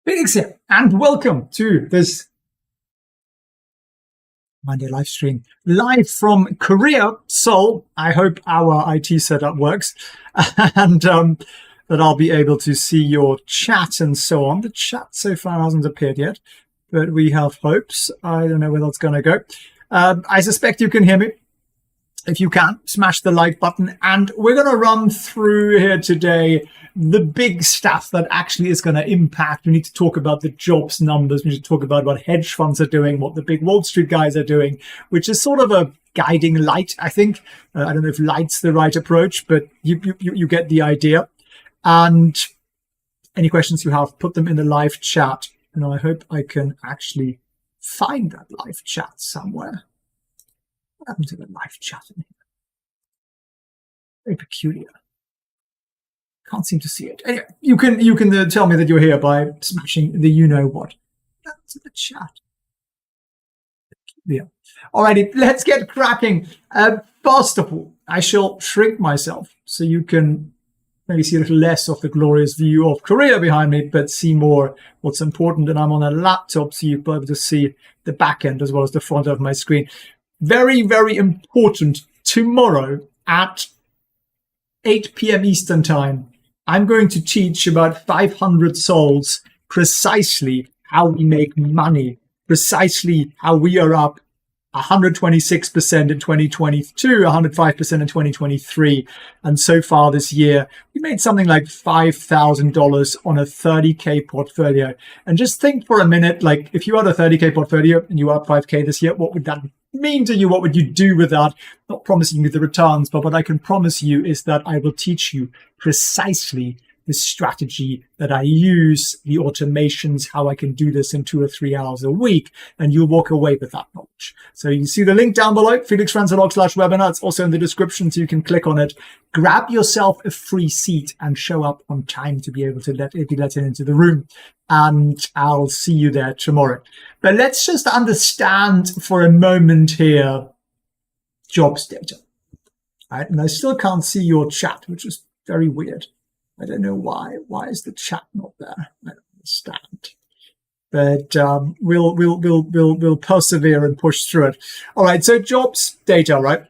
Felix here, and welcome to this Monday live stream, live from Korea, Seoul. I hope our IT setup works, and that I'll be able to see your chat and so on. The chat so far hasn't appeared yet, but we have hopes. I don't know where that's going to go. I suspect you can hear me. If you can, smash the like button. And we're going to run through here today the big stuff that actually is going to impact. We need to talk about the jobs numbers. We need to talk about what hedge funds are doing, what the big Wall Street guys are doing, which is sort of a guiding light, I think. I don't know if light's the right approach, but you get the idea. And any questions you have, put them in the live chat. And I hope I can actually find that live chat somewhere. What happened to the live chat in here? Very peculiar. Can't seem to see it. Anyway, you can tell me that you're here by smashing the you-know-what. That's in the chat. Yeah. Alrighty, let's get cracking. First of all, I shall shrink myself so you can maybe see a little less of the glorious view of Korea behind me, but see more what's important. And I'm on a laptop, so you'll be able to see the back end as well as the front of my screen. Very, very important. Tomorrow at 8 p.m. Eastern Time, I'm going to teach about 500 souls precisely how we make money, precisely how we are up 126% in 2022, 105% in 2023. And so far this year, we made something like $5,000 on a 30K portfolio. And just think for a minute, like if you had a 30K portfolio and you were up 5K this year, what would that mean to you? What would you do with that? Not promising you the returns, but what I can promise you is that I will teach you precisely the strategy that I use, the automations, how I can do this in 2 or 3 hours a week, and you'll walk away with that knowledge. So you can see the link down below, felixfrancelog.com/webinar. It's also in the description, so you can click on it. Grab yourself a free seat and show up on time to be able to be let into the room. And I'll see you there tomorrow. But let's just understand for a moment here jobs data. All right, and I still can't see your chat, which is very weird. I don't know why. Why is the chat not there? I don't understand. But we'll persevere and push through it. All right. So jobs data, right?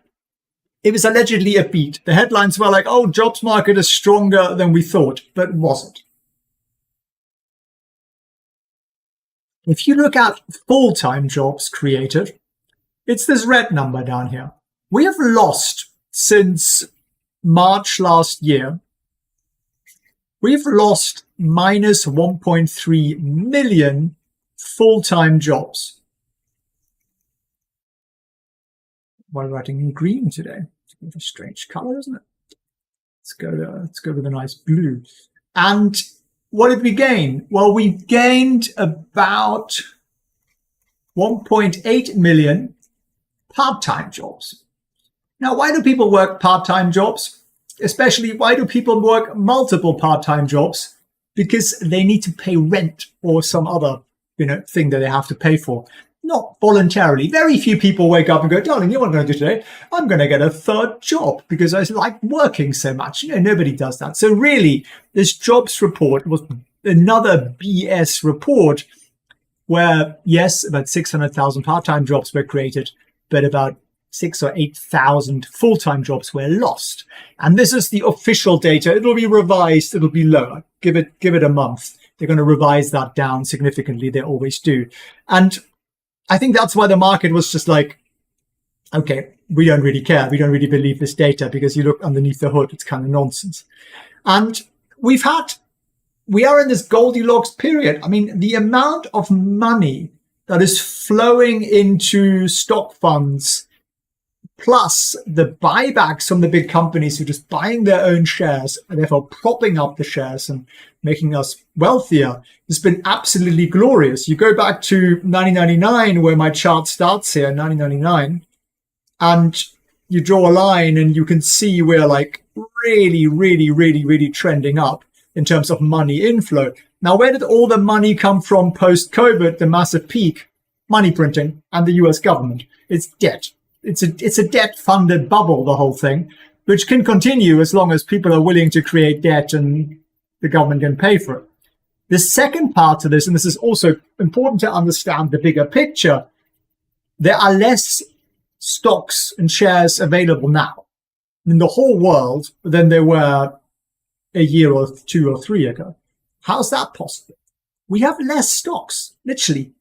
It was allegedly a beat. The headlines were like, "Oh, jobs market is stronger than we thought," but wasn't. If you look at full-time jobs created, it's this red number down here. We have lost since March last year. We've lost minus 1.3 million full-time jobs. Why are we writing in green today? It's a strange color, isn't it? Let's go with a nice blue. And what did we gain? Well, we gained about 1.8 million part-time jobs. Now, why do people work part-time jobs? Especially, why do people work multiple part-time jobs? Because they need to pay rent or some other, thing that they have to pay for. Not voluntarily. Very few people wake up and go, "Darling, you know what I'm going to do today? I'm going to get a third job because I like working so much." Nobody does that. So really, this jobs report was another BS report where, yes, about 600,000 part-time jobs were created, but about 6,000 or 8,000 full-time jobs were lost. And this is the official data. It'll be revised. It'll be lower. Give it a month. They're going to revise that down significantly. They always do. And I think that's why the market was just like, okay, we don't really care. We don't really believe this data because you look underneath the hood. It's kind of nonsense. And we are in this Goldilocks period. I mean, the amount of money that is flowing into stock funds plus the buybacks from the big companies who are just buying their own shares and therefore propping up the shares and making us wealthier has been absolutely glorious. You go back to 1999, where my chart starts here, 1999, and you draw a line and you can see we're like really, really, really, really trending up in terms of money inflow. Now, where did all the money come from post-COVID, the massive peak? Money printing and the US government. It's debt. It's a debt-funded bubble, the whole thing, which can continue as long as people are willing to create debt and the government can pay for it. The second part to this, and this is also important to understand the bigger picture, there are less stocks and shares available now in the whole world than there were a year or 2 or 3 ago. How's that possible? We have less stocks, literally.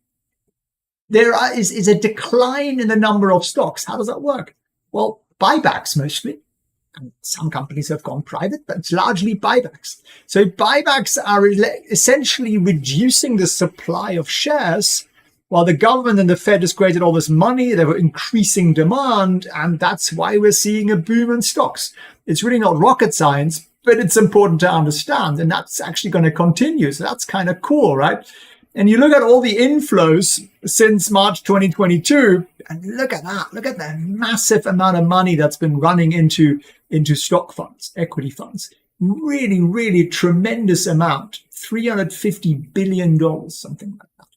There is a decline in the number of stocks. How does that work? Well, buybacks mostly. And some companies have gone private, but it's largely buybacks. So buybacks are essentially reducing the supply of shares. While the government and the Fed has created all this money, they were increasing demand, and that's why we're seeing a boom in stocks. It's really not rocket science, but it's important to understand, and that's actually going to continue. So that's kind of cool, right? And you look at all the inflows since March 2022, and look at that. Look at the massive amount of money that's been running into stock funds, equity funds. Really, really tremendous amount. $350 billion, something like that.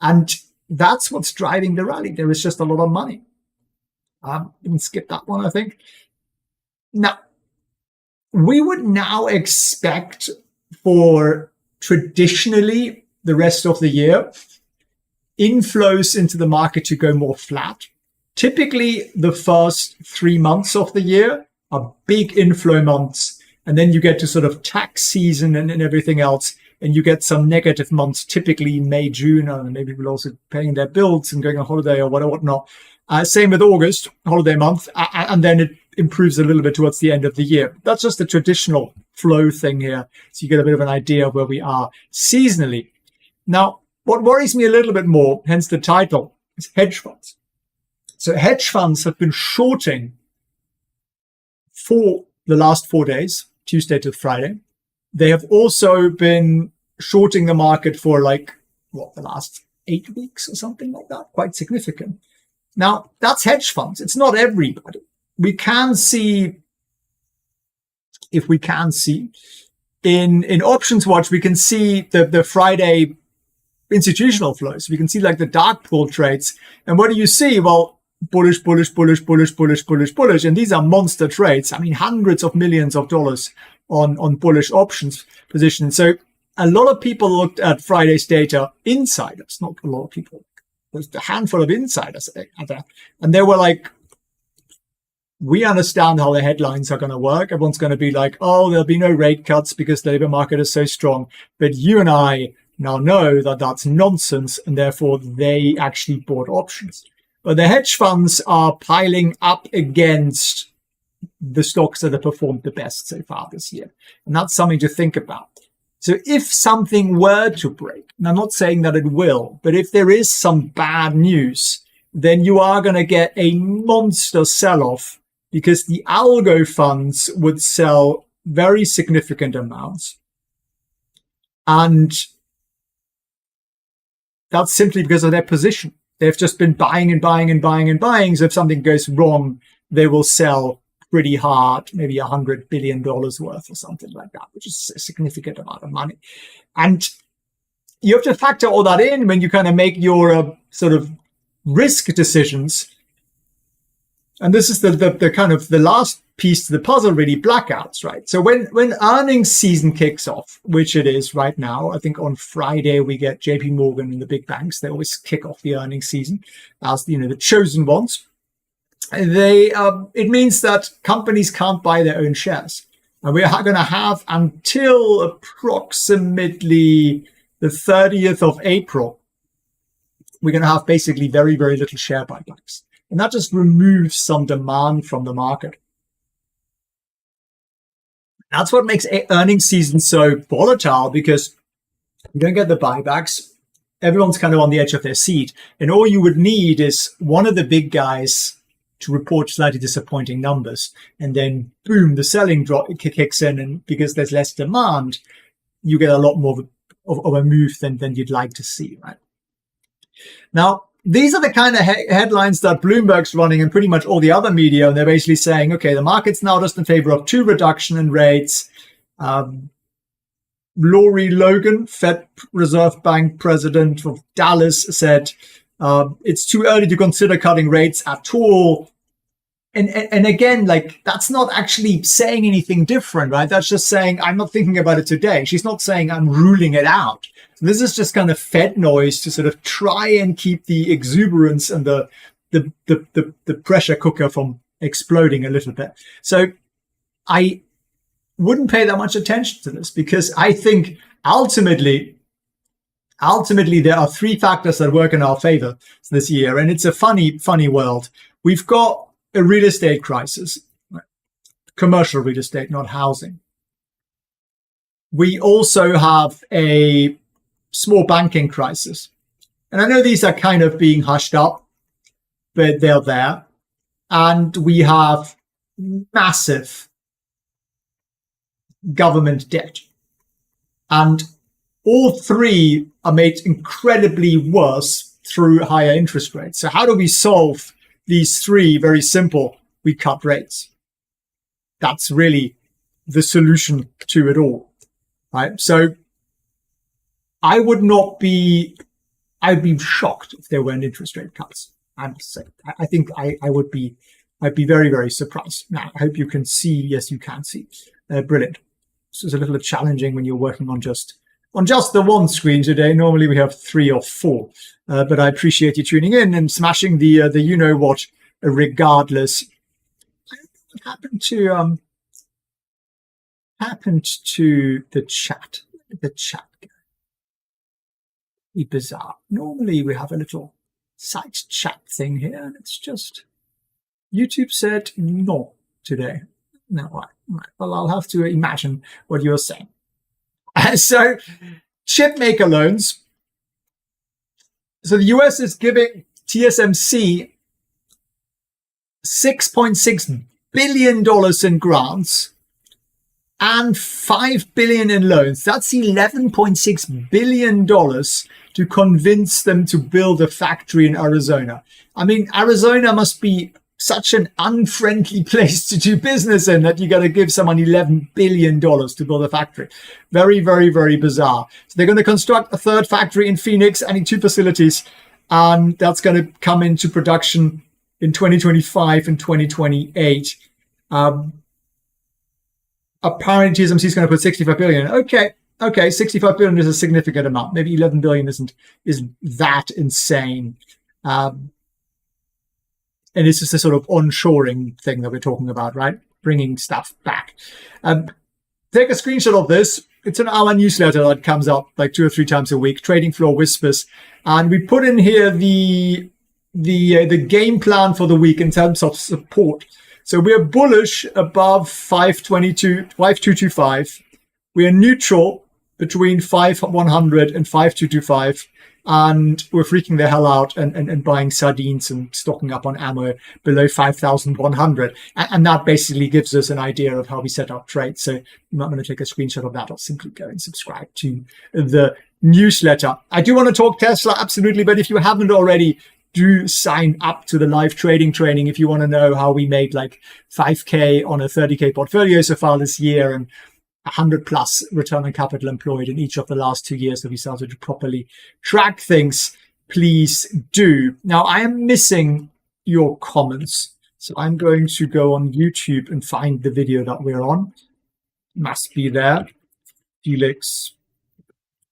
And that's what's driving the rally. There is just a lot of money. We can skip that one, I think. Now, we would now expect for traditionally the rest of the year, inflows into the market to go more flat. Typically, the first 3 months of the year are big inflow months. And then you get to sort of tax season and everything else. And you get some negative months, typically May, June, and maybe people also paying their bills and going on holiday or whatnot. Same with August, holiday month. And then it improves a little bit towards the end of the year. That's just a traditional flow thing here. So you get a bit of an idea of where we are seasonally. Now, what worries me a little bit more, hence the title, is hedge funds. So hedge funds have been shorting for the last 4 days, Tuesday to Friday. They have also been shorting the market for the last 8 weeks or something like that, quite significant. Now, that's hedge funds. It's not everybody. We can see, in Options Watch, we can see the Friday institutional flows. We can see the dark pool trades. And what do you see? Well, bullish, bullish, bullish, bullish, bullish, bullish, bullish. And these are monster trades. I mean, hundreds of millions of dollars on bullish options positions. So a lot of people looked at Friday's data, insiders, not a lot of people. There's a handful of insiders at that. And they were like, we understand how the headlines are going to work. Everyone's going to be like, oh, there'll be no rate cuts because the labor market is so strong. But you and I now know that that's nonsense, and therefore they actually bought options. But the hedge funds are piling up against the stocks that have performed the best so far this year. And that's something to think about. So if something were to break, and I'm not saying that it will, but if there is some bad news, then you are going to get a monster sell-off because the algo funds would sell very significant amounts. And that's simply because of their position. They've just been buying and buying and buying and buying. So if something goes wrong, they will sell pretty hard, maybe $100 billion worth or something like that, which is a significant amount of money. And you have to factor all that in when you kind of make your sort of risk decisions. And this is the kind of the last piece to the puzzle, really, blackouts, right? So when earnings season kicks off, which it is right now, I think on Friday we get JP Morgan and the big banks. They always kick off the earnings season as the chosen ones. It means that companies can't buy their own shares. And we are going to have until approximately the 30th of April, we're going to have basically very, very little share buybacks. And that just removes some demand from the market. That's what makes earnings season so volatile, because you don't get the buybacks. Everyone's kind of on the edge of their seat. And all you would need is one of the big guys to report slightly disappointing numbers. And then, boom, the selling kicks in. And because there's less demand, you get a lot more of a move than you'd like to see, right? Now, these are the kind of headlines that Bloomberg's running and pretty much all the other media. And they're basically saying, okay, the market's now just in favor of 2 reduction in rates. Lori Logan, Fed Reserve Bank president of Dallas, said, it's too early to consider cutting rates at all. And again, like, that's not actually saying anything different, right? That's just saying, I'm not thinking about it today. She's not saying I'm ruling it out. This is just kind of Fed noise to sort of try and keep the exuberance and the pressure cooker from exploding a little bit. So I wouldn't pay that much attention to this, because I think ultimately there are three factors that work in our favor this year. And it's a funny world. We've got a real estate crisis, commercial real estate, not housing. We also have a small banking crisis. And I know these are kind of being hushed up, but they're there. And we have massive government debt. And all three are made incredibly worse through higher interest rates. So how do we solve these three? Very simple. We cut rates. That's really the solution to it all, right? So I'd be shocked if there weren't interest rate cuts. I must say, I think I'd be very, very surprised. Now, I hope you can see. Yes, you can see. Brilliant. This is a little bit challenging when you're working on just the one screen today. Normally we have 3 or 4, but I appreciate you tuning in and smashing the you know what, regardless. What happened to the chat? The chat. Be bizarre. Normally we have a little side chat thing here, and it's just YouTube said no today. No, right. Well, I'll have to imagine what you're saying. So, chip maker loans. So the US is giving TSMC $6.6 billion in grants and $5 billion in loans. That's $11.6 billion to convince them to build a factory in Arizona. I mean, Arizona must be such an unfriendly place to do business in that you got to give someone $11 billion to build a factory. Very, very, very bizarre. So they're going to construct a third factory in Phoenix, adding 2 facilities, and that's going to come into production in 2025 and 2028. Apparently TSMC is going to put 65 billion. Okay, 65 billion is a significant amount. Maybe 11 billion isn't that insane. And it's just a sort of onshoring thing that we're talking about, right? Bringing stuff back. Take a screenshot of this. It's an hour newsletter that comes out like 2 or 3 times a week, Trading Floor Whispers. And we put in here the game plan for the week in terms of support. So we're bullish above 5225. We are neutral between 5100 and 5225. And we're freaking the hell out and buying sardines and stocking up on ammo below 5,100. And that basically gives us an idea of how we set up trades. So I'm not going to take a screenshot of that. I'll simply go and subscribe to the newsletter. I do want to talk Tesla, absolutely. But if you haven't already, do sign up to the live trading training if you want to know how we made like 5K on a 30K portfolio so far this year and 100 plus return on capital employed in each of the last 2 years that we started to properly track things. Please do. Now, I am missing your comments. So I'm going to go on YouTube and find the video that we're on. Must be there. Felix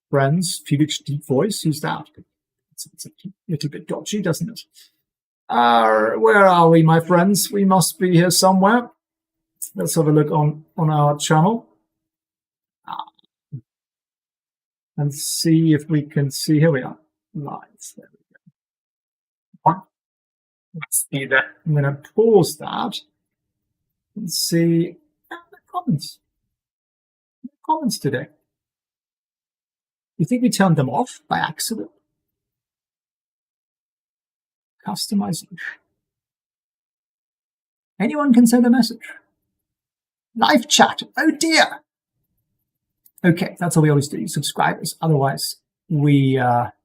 friends, Felix deep voice. Who's that? It's a little bit dodgy, doesn't it? Where are we, my friends? We must be here somewhere. Let's have a look on our channel. And see if we can see. Here we are. Live. There we go. Let's see that. I'm going to pause that and see the comments. The comments today. You think we turned them off by accident? Customization. Anyone can send a message. Live chat. Oh dear. Okay, that's what we always do, subscribers. Otherwise, we get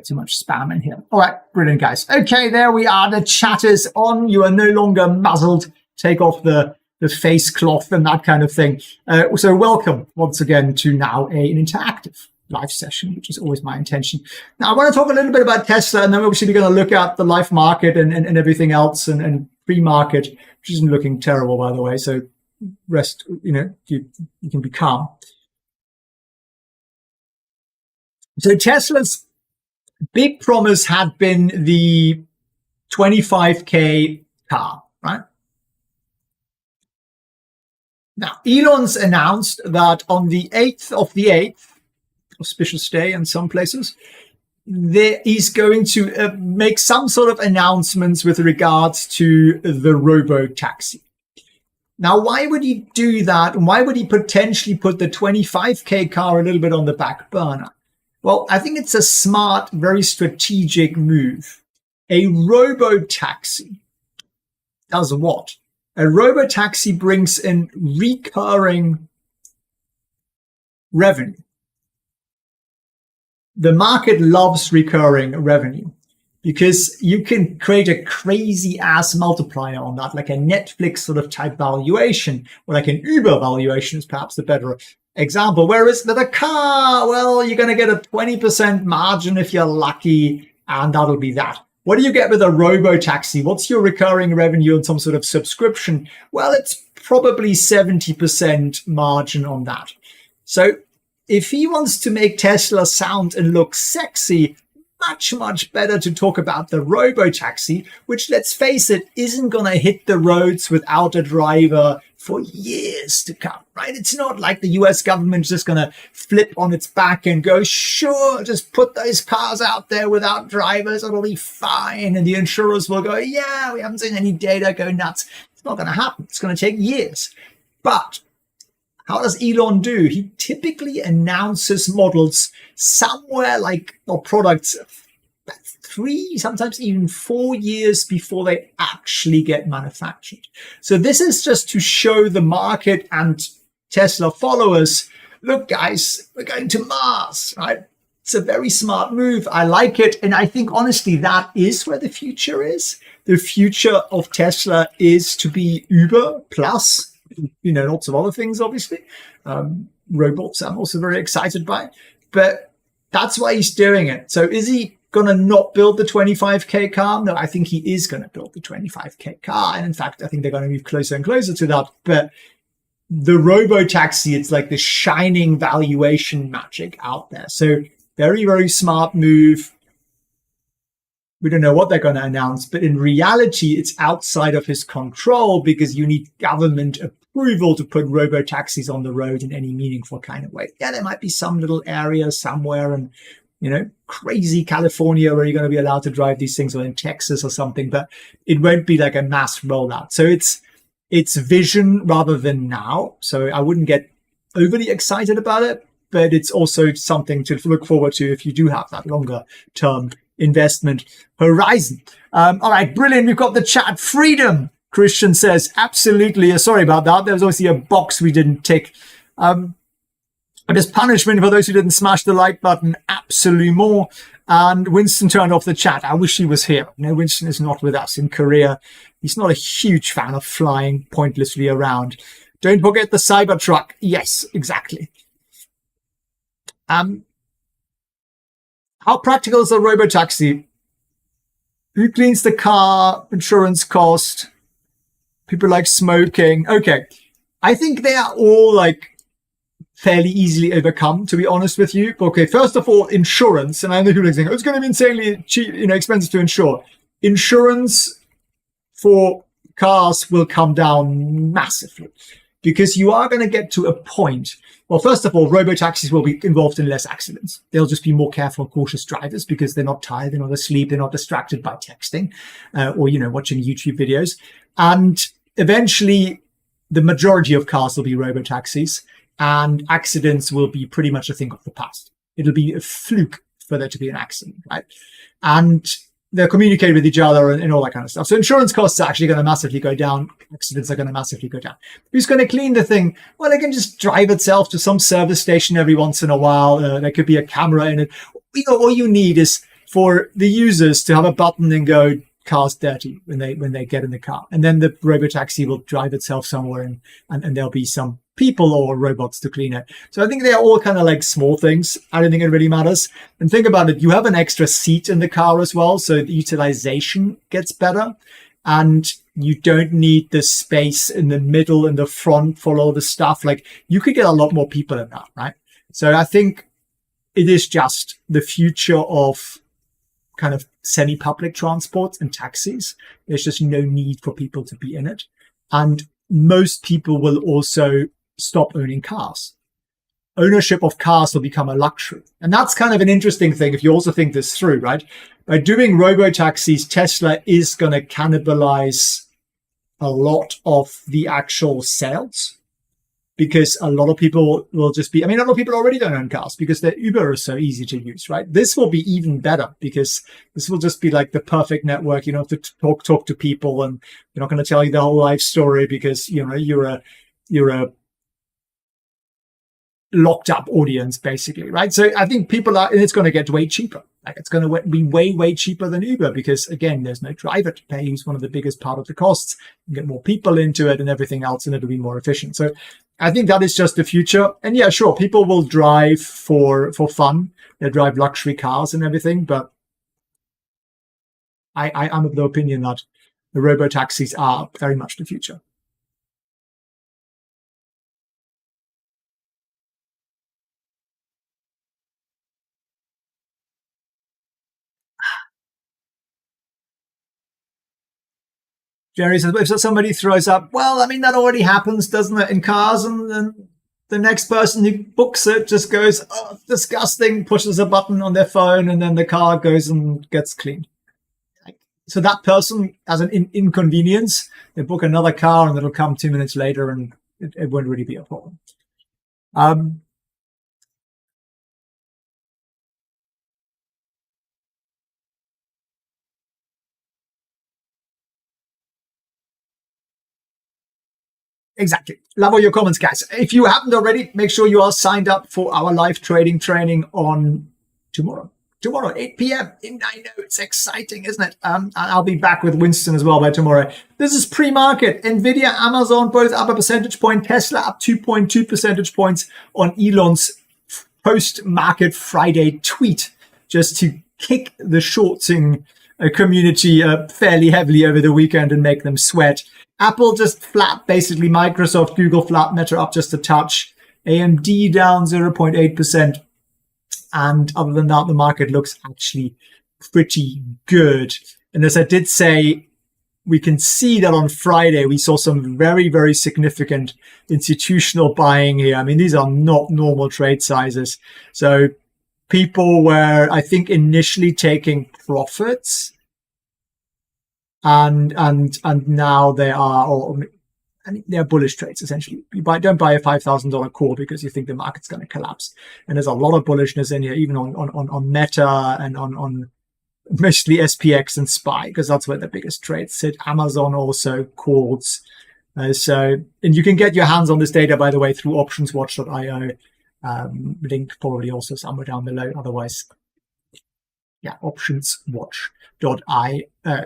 too much spam in here. All right, brilliant, guys. Okay, there we are. The chat is on. You are no longer muzzled. Take off the face cloth and that kind of thing. So welcome once again to now an interactive live session, which is always my intention. Now, I want to talk a little bit about Tesla, and then obviously we're going to look at the live market and everything else and pre-market, which isn't looking terrible, by the way. So rest, you can be calm. So Tesla's big promise had been the 25K car, right? Now, Elon's announced that on the 8th of the 8th, auspicious day in some places, he's going to make some sort of announcements with regards to the robo-taxi. Now, why would he do that? And why would he potentially put the 25K car a little bit on the back burner? Well, I think it's a smart, very strategic move. A robo-taxi does what? A robo-taxi brings in recurring revenue. The market loves recurring revenue because you can create a crazy ass multiplier on that, like a Netflix sort of type valuation, or like an Uber valuation is perhaps the better example. Whereas with a car, well, you're going to get a 20% margin if you're lucky, and that'll be that. What do you get with a robo-taxi? What's your recurring revenue on some sort of subscription? Well, it's probably 70% margin on that. So if he wants to make Tesla sound and look sexy, much better to talk about the robo-taxi, which, let's face it, isn't going to hit the roads without a driver for years to come, right? It's not like the US government's just going to flip on its back and go, sure, just put those cars out there without drivers, it'll be fine. And the insurers will go, yeah, we haven't seen any data, go nuts. It's not going to happen. It's going to take years. But how does Elon do? He typically announces models somewhere or products 3, sometimes even 4 years before they actually get manufactured. So this is just to show the market and Tesla followers, look, guys, we're going to Mars, right? It's a very smart move. I like it. And I think, honestly, that is where the future is. The future of Tesla is to be Uber plus, lots of other things, obviously. Robots I'm also very excited by. But that's why he's doing it. So is he going to not build the 25K car? No, I think he is going to build the 25K car. And in fact, I think they're going to move closer and closer to that. But the robo-taxi, it's like the shining valuation magic out there. So very, very smart move. We don't know what they're going to announce, but in reality, it's outside of his control because you need government approval to put robo-taxis on the road in any meaningful kind of way. Yeah, there might be some little area somewhere in, crazy California where you're going to be allowed to drive these things, or in Texas or something, but it won't be like a mass rollout. So it's vision rather than now. So I wouldn't get overly excited about it, but it's also something to look forward to if you do have that longer term investment horizon. All right, brilliant. We've got the chat. Freedom, Christian says, absolutely. Sorry about that. There was obviously a box we didn't tick. There's punishment for those who didn't smash the like button. Absolument. And Winston turned off the chat. I wish he was here. No, Winston is not with us in Korea. He's not a huge fan of flying pointlessly around. Don't forget the Cybertruck. Yes, exactly. How practical is a robo-taxi? Who cleans the car? Insurance cost? People like smoking. Okay. I think they are all fairly easily overcome, to be honest with you. Okay, first of all, insurance. And I know people are saying, it's going to be insanely cheap, expensive to insure. Insurance for cars will come down massively because you are going to get to a point. Well, first of all, robo-taxis will be involved in less accidents. They'll just be more careful and cautious drivers because they're not tired, they're not asleep, they're not distracted by texting or, watching YouTube videos. And eventually, the majority of cars will be robo-taxis, and accidents will be pretty much a thing of the past. It'll be a fluke for there to be an accident, right? And they'll communicate with each other and all that kind of stuff. So insurance costs are actually going to massively go down. Accidents are going to massively go down. Who's going to clean the thing? Well, it can just drive itself to some service station every once in a while. There could be a camera in it. All you need is for the users to have a button and go, cars dirty when they get in the car, and then the robotaxi will drive itself somewhere, and there'll be some people or robots to clean it. So I think they're all kind of like small things. I don't think it really matters. And think about it, you have an extra seat in the car as well, so the utilization gets better, and you don't need the space in the middle and the front for all the stuff. Like, you could get a lot more people in that, right? So I think it is just the future of kind of semi-public transport and taxis. There's just no need for people to be in it. And most people will also stop owning cars. Ownership of cars will become a luxury. And that's kind of an interesting thing if you also think this through, right? By doing robo-taxis, Tesla is going to cannibalize a lot of the actual sales, because a lot of people will just be, I mean, a lot of people already don't own cars because their Uber is so easy to use, right? This will be even better because this will just be like the perfect network. You don't have to talk to people, and they're not going to tell you the whole life story because, you know, you're a locked up audience, basically, right? So I think people are, and it's going to get way cheaper. Like, it's going to be way cheaper than Uber because, again, there's no driver to pay, who's one of the biggest part of the costs. You get more people into it and everything else, and it'll be more efficient. So I think that is just the future. And yeah, sure, people will drive for fun. They drive luxury cars and everything, but I'm of the opinion that the robo-taxis are very much the future. Jerry says, if somebody throws up, well, I mean, that already happens, doesn't it, in cars? And then the next person who books it just goes, oh, disgusting, pushes a button on their phone, and then the car goes and gets cleaned. So that person has an inconvenience. They book another car and it'll come 2 minutes later, and it won't really be a problem. Exactly. Love all your comments, guys. If you haven't already, make sure you are signed up for our live trading training on tomorrow. Tomorrow, 8 p.m. I know, it's exciting, isn't it? I'll be back with Winston as well by tomorrow. This is pre-market. Nvidia, Amazon, both up a percentage point. Tesla up 2.2 percentage points on Elon's post-market Friday tweet, just to kick the shorting community fairly heavily over the weekend and make them sweat. Apple just flat, basically. Microsoft, Google flat, Meta up just a touch. AMD down 0.8%. And other than that, the market looks actually pretty good. And as I did say, we can see that on Friday, we saw some very, very significant institutional buying here. I mean, these are not normal trade sizes. So people were, I think, initially taking profits. And now they are, they're bullish trades, essentially. Don't buy a $5,000 call because you think the market's going to collapse. And there's a lot of bullishness in here, even on Meta and on mostly SPX and SPY, because that's where the biggest trades sit. Amazon also calls. And you can get your hands on this data, by the way, through optionswatch.io. Link probably also somewhere down below. Otherwise, yeah, optionswatch.io.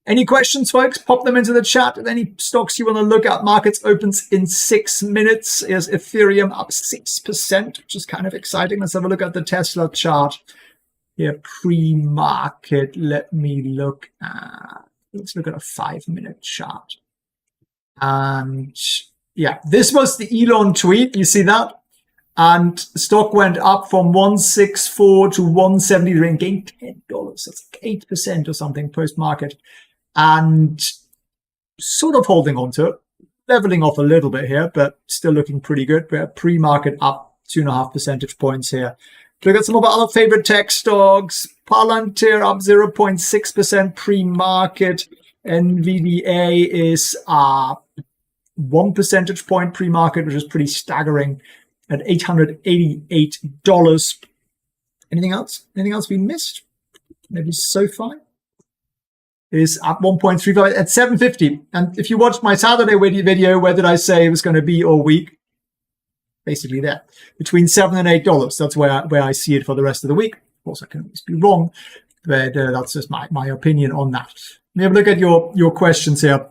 Any questions, folks? Pop them into the chat. Any stocks you want to look at? Markets opens in 6 minutes. Here's Ethereum up 6%, which is kind of exciting. Let's have a look at the Tesla chart here, pre-market. Let's look at a 5-minute chart. And yeah, this was the Elon tweet. You see that? And stock went up from 164 to 173 and gained $10. That's like 8% or something post-market. And sort of holding on to it, leveling off a little bit here, but still looking pretty good. We're pre-market up 2.5 percentage points here. Look at some of our other favorite tech stocks. Palantir up 0.6% pre-market. NVDA is 1 percentage point pre-market, which is pretty staggering at $888. Anything else? Anything else we missed? Maybe SoFi is up 1.35 at 750. And if you watched my Saturday video, where did I say it was going to be all week? Basically there, between $7 and $8. That's where I see it for the rest of the week. Of course, I can always be wrong, but that's just my opinion on that. Let me have a look at your questions here.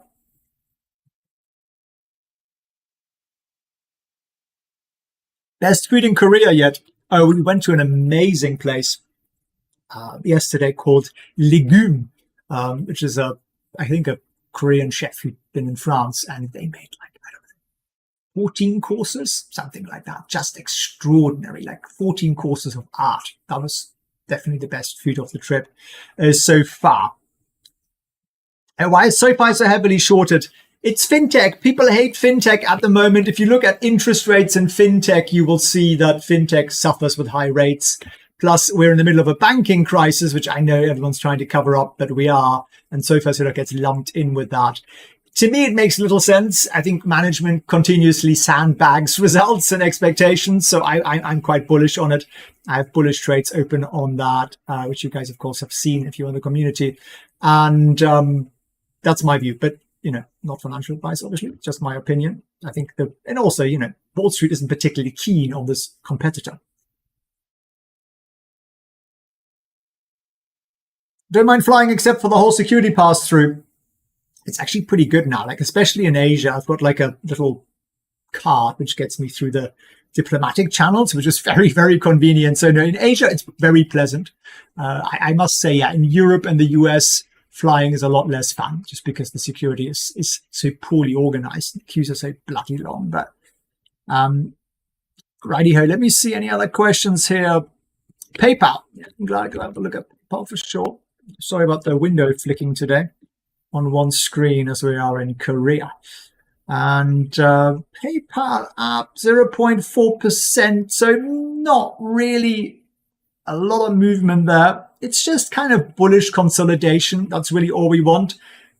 Best food in Korea yet? Oh, we went to an amazing place yesterday called Legume, which is I think a Korean chef who'd been in France, and they made like, I don't know, 14 courses, something like that. Just extraordinary, like 14 courses of art. That was definitely the best food of the trip so far. And why is SoFi so heavily shorted? It's fintech. People hate fintech at the moment. If you look at interest rates in fintech, you will see that fintech suffers with high rates. Plus, we're in the middle of a banking crisis, which I know everyone's trying to cover up, but we are. And SoFi sort of gets lumped in with that. To me, it makes little sense. I think management continuously sandbags results and expectations. So I'm quite bullish on it. I have bullish trades open on that, which you guys, of course, have seen if you're in the community. And that's my view. But not financial advice, obviously, just my opinion. I think and also, Wall Street isn't particularly keen on this competitor. Don't mind flying except for the whole security pass through. It's actually pretty good now, like especially in Asia. I've got like a little card which gets me through the diplomatic channels, which is very, very convenient. So no, in Asia, it's very pleasant. I must say, yeah, in Europe and the US, flying is a lot less fun just because the security is so poorly organized. The queues are so bloody long. But righty-ho, let me see any other questions here. PayPal. Yeah, I'm glad to have a look at PayPal for sure. Sorry about the window flicking today on one screen as we are in Korea. And PayPal up 0.4%. So not really a lot of movement there. It's just kind of bullish consolidation. That's really all we want.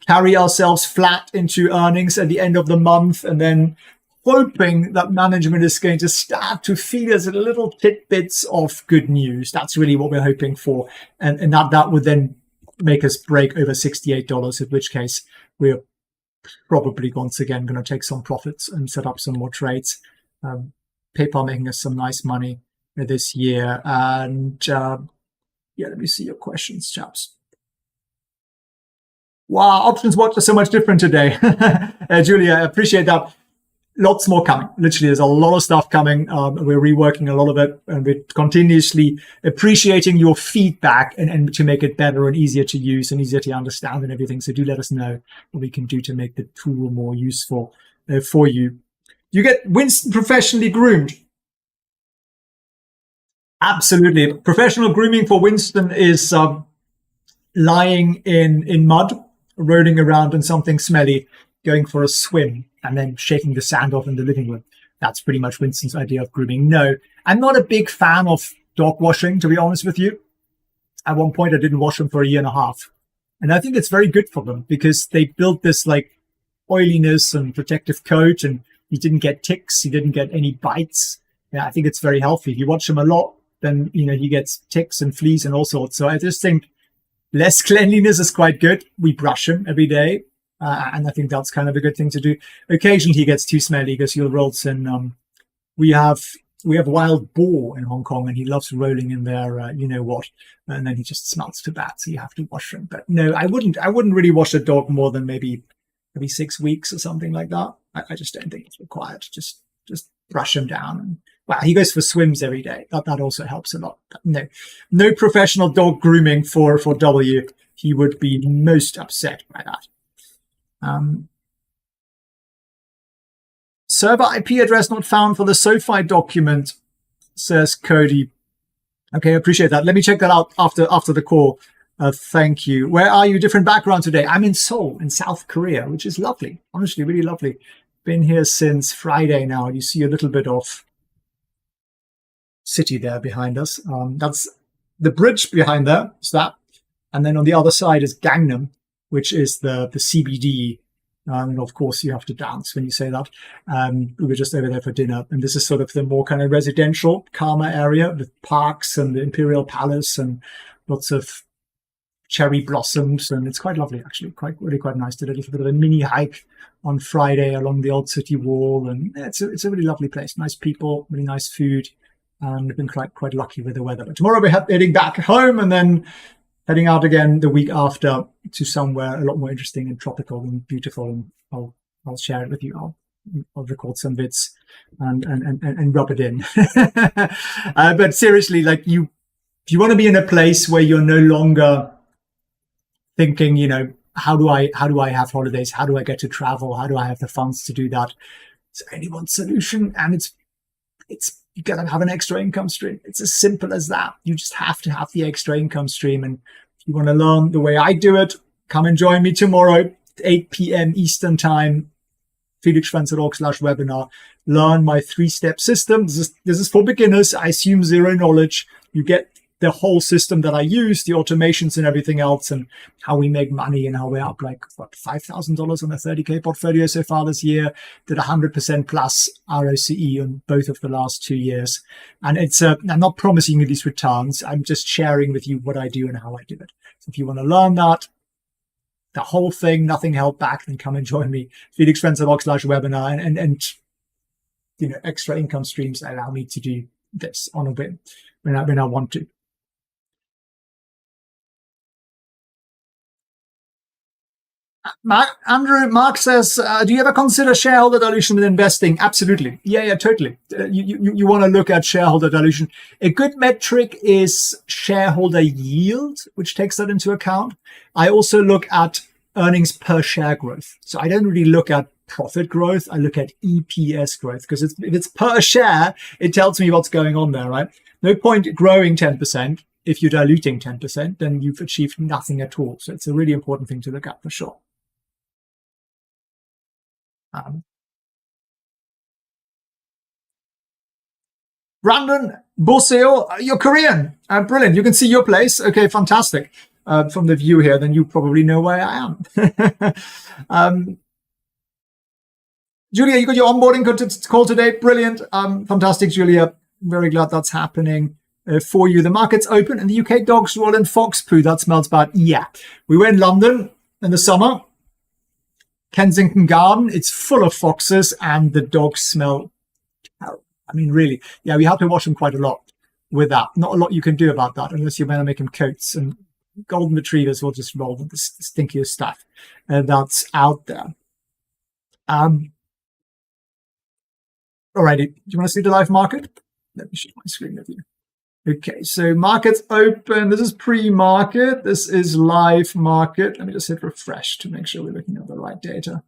Carry ourselves flat into earnings at the end of the month, and then hoping that management is going to start to feed us little tidbits of good news. That's really what we're hoping for. And that would then make us break over $68, in which case we're probably once again going to take some profits and set up some more trades. PayPal making us some nice money this year. And yeah, let me see your questions, chaps. Wow, Options Watch is so much different today. Julia, I appreciate that. Lots more coming. Literally, there's a lot of stuff coming. We're reworking a lot of it, and we're continuously appreciating your feedback and to make it better and easier to use and easier to understand and everything. So do let us know what we can do to make the tool more useful for you. You get Winston professionally groomed. Absolutely. Professional grooming for Winston is lying in mud, rolling around in something smelly, going for a swim, and then shaking the sand off in the living room. That's pretty much Winston's idea of grooming. No, I'm not a big fan of dog washing, to be honest with you. At one point, I didn't wash them for a year and a half. And I think it's very good for them because they built this like oiliness and protective coat, and he didn't get ticks. He didn't get any bites. Yeah, I think it's very healthy. If you watch him a lot, then, he gets ticks and fleas and all sorts. So I just think less cleanliness is quite good. We brush him every day. And I think that's kind of a good thing to do. Occasionally he gets too smelly because he'll roll in. We have wild boar in Hong Kong, and he loves rolling in there, and then he just smells too bad. So you have to wash him. But no, I wouldn't really wash a dog more than maybe every 6 weeks or something like that. I just don't think it's required. Just brush him down. And, well, he goes for swims every day. That also helps a lot. But no professional dog grooming for W. He would be most upset by that. Server IP address not found for the SoFi document, says Cody. Okay, I appreciate that. Let me check that out after the call. Thank you. Where are you? Different background today. I'm in Seoul, in South Korea, which is lovely. Honestly, really lovely. Been here since Friday now. You see a little bit of city there behind us. That's the bridge behind there. Is that? And then on the other side is Gangnam, which is the CBD. And of course, you have to dance when you say that. We were just over there for dinner. And this is sort of the more kind of residential, calmer area with parks and the Imperial Palace and lots of cherry blossoms. And it's quite lovely, actually. Really quite nice. Did a little bit of a mini hike on Friday along the old city wall. And it's a really lovely place. Nice people, really nice food. And we've been quite lucky with the weather. But tomorrow we're heading back home, and then heading out again the week after to somewhere a lot more interesting and tropical and beautiful. And I'll share it with you. I'll record some bits and rub it in. But seriously, like if you want to be in a place where you're no longer thinking, how do I have holidays? How do I get to travel? How do I have the funds to do that? It's only one solution, and it's you gotta have an extra income stream. It's as simple as that. You just have to have the extra income stream. And if you want to learn the way I do it, come and join me tomorrow, 8 p.m. Eastern time, felixschwanz.org/webinar. Learn my 3-step system. This is for beginners. I assume zero knowledge. You get the whole system that I use, the automations and everything else, and how we make money, and how we're up like $5,000 on a 30K portfolio so far this year. Did 100% plus ROCE on both of the last 2 years. And I'm not promising you these returns. I'm just sharing with you what I do and how I do it. So if you want to learn that, the whole thing, nothing held back, then come and join me. felixschwanz.org/webinar, and extra income streams allow me to do this on a whim when I want to. Mark says, do you ever consider shareholder dilution with investing? Absolutely. Yeah, totally. You want to look at shareholder dilution. A good metric is shareholder yield, which takes that into account. I also look at earnings per share growth. So I don't really look at profit growth. I look at EPS growth, because if it's per share, it tells me what's going on there, right? No point growing 10%. If you're diluting 10%, then you've achieved nothing at all. So it's a really important thing to look at for sure. Brandon Boseo, you're Korean. Brilliant. You can see your place. Okay, fantastic. From the view here, then you probably know where I am. Julia, you got your onboarding call today. Brilliant. Fantastic, Julia. Very glad that's happening for you. The market's open, and the UK dogs roll in fox poo. That smells bad. Yeah. We were in London in the summer. Kensington Garden, it's full of foxes, and the dogs smell terrible. I mean, really. Yeah, we have to watch them quite a lot with that. Not a lot you can do about that unless you want to make them coats, and golden retrievers will just roll with the stinkiest stuff that's out there. Alrighty, do you want to see the live market? Let me share my screen with you. Okay, so market's open. This is pre-market. This is live market. Let me just hit refresh to make sure we're looking at the right data.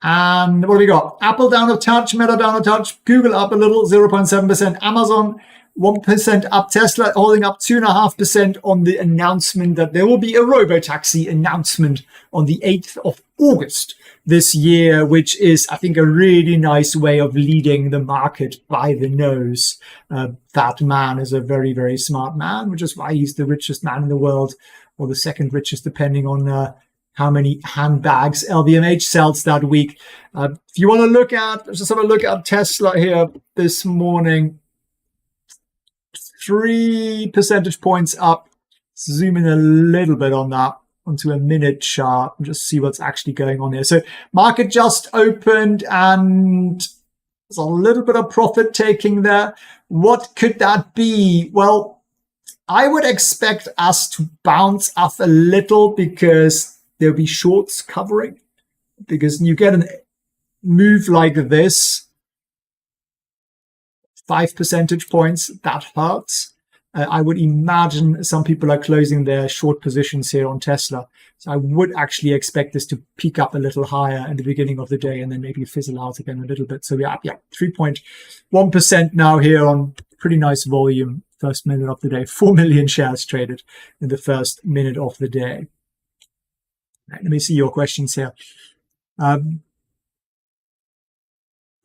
And what do we got? Apple down a touch, Meta down a touch, Google up a little, 0.7%, Amazon 1% up, Tesla holding up 2.5% on the announcement that there will be a robotaxi announcement on the 8th of August this year, which is, I think, a really nice way of leading the market by the nose. That man is a very, very smart man, which is why he's the richest man in the world, or the second richest, depending on how many handbags LVMH sells that week. If you want to look at, let's just have a look at Tesla here this morning. 3 percentage points up. Zoom in a little bit on that onto a minute chart and just see what's actually going on here. So market just opened, and there's a little bit of profit taking there. What could that be? Well, I would expect us to bounce up a little, because there'll be shorts covering, because you get a move like this, 5 percentage points, that hurts. I would imagine some people are closing their short positions here on Tesla. So I would actually expect this to peak up a little higher in the beginning of the day, and then maybe fizzle out again a little bit. So yeah, 3.1% now here on pretty nice volume. First minute of the day, 4 million shares traded in the first minute of the day. Right, let me see your questions here.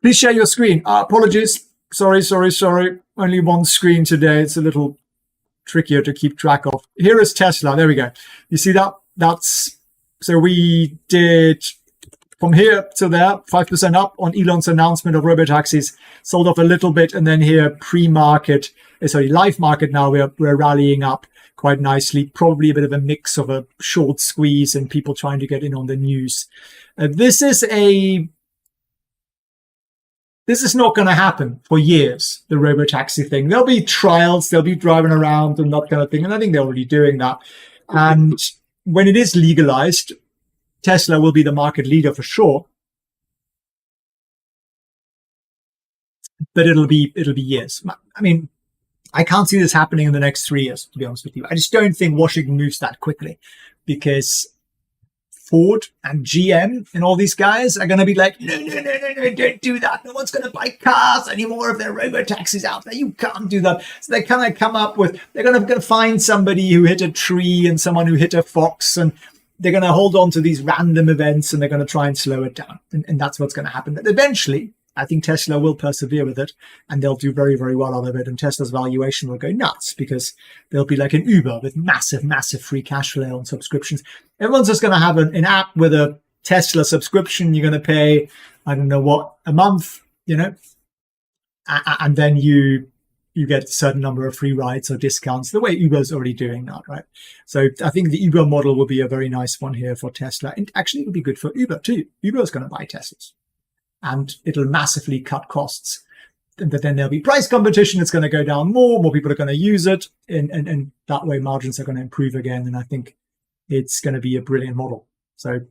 Please share your screen. Apologies. Sorry. Only one screen today. It's a little trickier to keep track of. Here is Tesla. There we go. You see that? So we did from here to there, 5% up on Elon's announcement of robotaxis, sold off a little bit. And then here pre-market, live market now, we're rallying up quite nicely. Probably a bit of a mix of a short squeeze and people trying to get in on the news. This is a this is not going to happen for years, the robo-taxi thing. There'll be trials, they'll be driving around and that kind of thing. And I think they're already doing that. And when it is legalized, Tesla will be the market leader for sure. But it'll be years. I mean, I can't see this happening in the next 3 years, to be honest with you. I just don't think Washington moves that quickly, because Ford and GM and all these guys are going to be like, no, don't do that. No one's going to buy cars anymore if there are robo-taxis out there. You can't do that. So they kind of come up with, they're going to find somebody who hit a tree and someone who hit a fox, and they're going to hold on to these random events and they're going to try and slow it down. And that's what's going to happen. But eventually, I think Tesla will persevere with it, and they'll do very, very well out of it. And Tesla's valuation will go nuts, because they'll be like an Uber with massive free cash flow on subscriptions. Everyone's just going to have an app with a Tesla subscription. You're going to pay, I don't know what, a month, and then you get a certain number of free rides or discounts, the way Uber's already doing that, right? So I think the Uber model will be a very nice one here for Tesla. And actually, it'll be good for Uber too. Uber's going to buy Teslas, and it'll massively cut costs. But then there'll be price competition. It's going to go down more people are going to use it. And that way margins are going to improve again. And I think it's going to be a brilliant model. So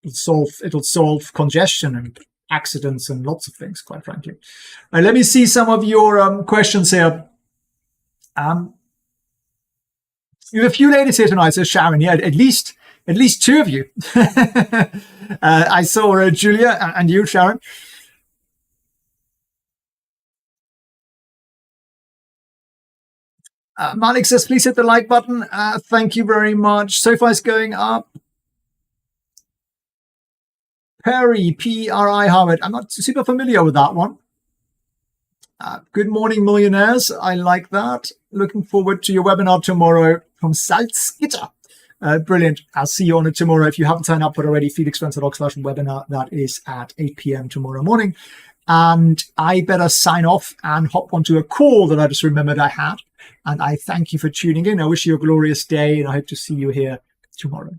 it'll solve congestion and accidents and lots of things, quite frankly. All right, let me see some of your questions here. You have a few ladies here tonight, says Sharon. Yeah, at least two of you. I saw Julia and you, Sharon. Malik says, please hit the like button. Thank you very much. So far it's going up. Perry, P-R-I, Harvard. I'm not super familiar with that one. Good morning, millionaires. I like that. Looking forward to your webinar tomorrow from Salzgitter. Brilliant. I'll see you on it tomorrow. If you haven't signed up for it already, felixfranz.org/webinar. That is at 8 p.m. tomorrow morning. And I better sign off and hop onto a call that I just remembered I had. And I thank you for tuning in. I wish you a glorious day, and I hope to see you here tomorrow.